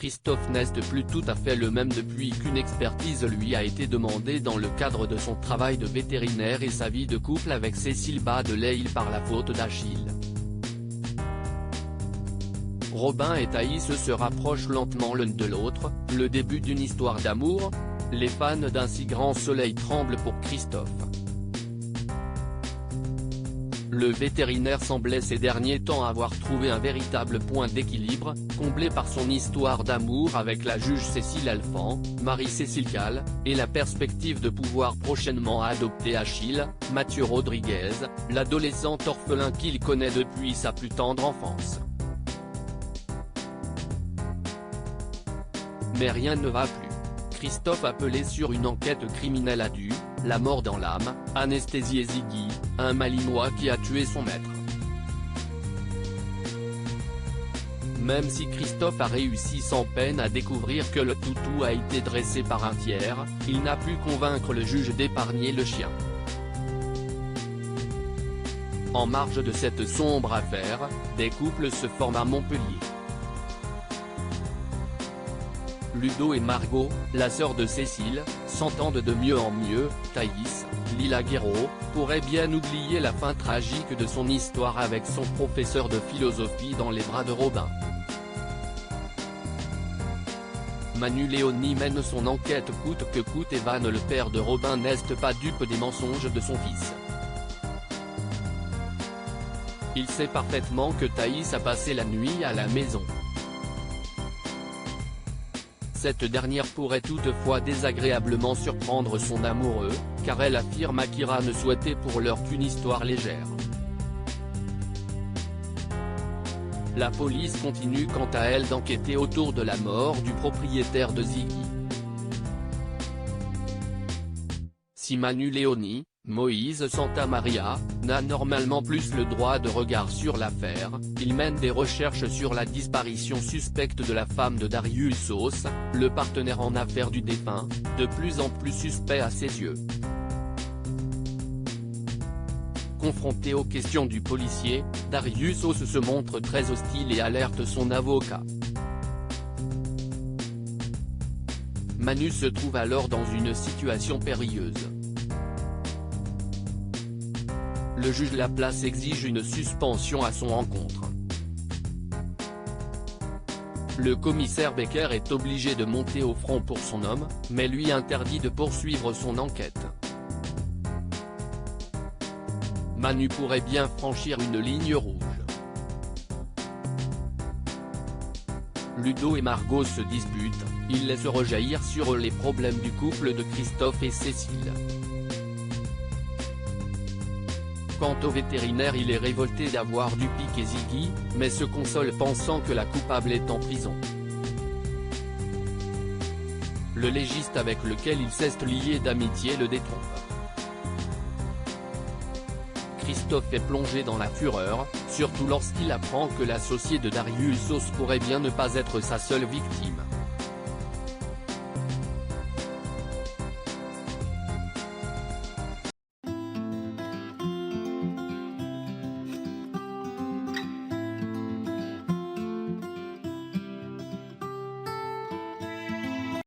Christophe n'est plus tout à fait le même depuis qu'une expertise lui a été demandée dans le cadre de son travail de vétérinaire et sa vie de couple avec Cécile Badeleï par la faute d'Achille. Robin et Thaïs se rapprochent lentement l'un de l'autre, le début d'une histoire d'amour? Les fans d'un si grand soleil tremblent pour Christophe. Le vétérinaire semblait ces derniers temps avoir trouvé un véritable point d'équilibre, comblé par son histoire d'amour avec la juge Cécile Alphand, Marie-Cécile Calle, et la perspective de pouvoir prochainement adopter Achille, Mathieu Rodriguez, l'adolescent orphelin qu'il connaît depuis sa plus tendre enfance. Mais rien ne va plus. Christophe appelé sur une enquête criminelle a dû, la mort dans l'âme, anesthésier Ziggy, un Malinois qui a tué son maître. Même si Christophe a réussi sans peine à découvrir que le toutou a été dressé par un tiers, il n'a pu convaincre le juge d'épargner le chien. En marge de cette sombre affaire, des couples se forment à Montpellier. Ludo et Margot, la sœur de Cécile, s'entendent de mieux en mieux. Thaïs, Lila Guéraud, pourrait bien oublier la fin tragique de son histoire avec son professeur de philosophie dans les bras de Robin. Manu Léoni mène son enquête coûte que coûte et Van, le père de Robin, n'est pas dupe des mensonges de son fils. Il sait parfaitement que Thaïs a passé la nuit à la maison. Cette dernière pourrait toutefois désagréablement surprendre son amoureux, car elle affirme à Kira ne souhaiter pour l'heure qu'une histoire légère. La police continue quant à elle d'enquêter autour de la mort du propriétaire de Ziggy. Si Manu Léoni, Moïse Santamaria, n'a normalement plus le droit de regard sur l'affaire, il mène des recherches sur la disparition suspecte de la femme de Darius Sauce, le partenaire en affaires du défunt, de plus en plus suspect à ses yeux. Confronté aux questions du policier, Darius Sauce se montre très hostile et alerte son avocat. Manu se trouve alors dans une situation périlleuse. Le juge Laplace exige une suspension à son encontre. Le commissaire Becker est obligé de monter au front pour son homme, mais lui interdit de poursuivre son enquête. Manu pourrait bien franchir une ligne rouge. Ludo et Margot se disputent, ils laissent rejaillir sur eux les problèmes du couple de Christophe et Cécile. Quant au vétérinaire, il est révolté d'avoir dû piquer Ziggy, mais se console pensant que la coupable est en prison. Le légiste avec lequel il s'est lié d'amitié le détrompe. Christophe est plongé dans la fureur, surtout lorsqu'il apprend que l'associé de Darius Sauce pourrait bien ne pas être sa seule victime.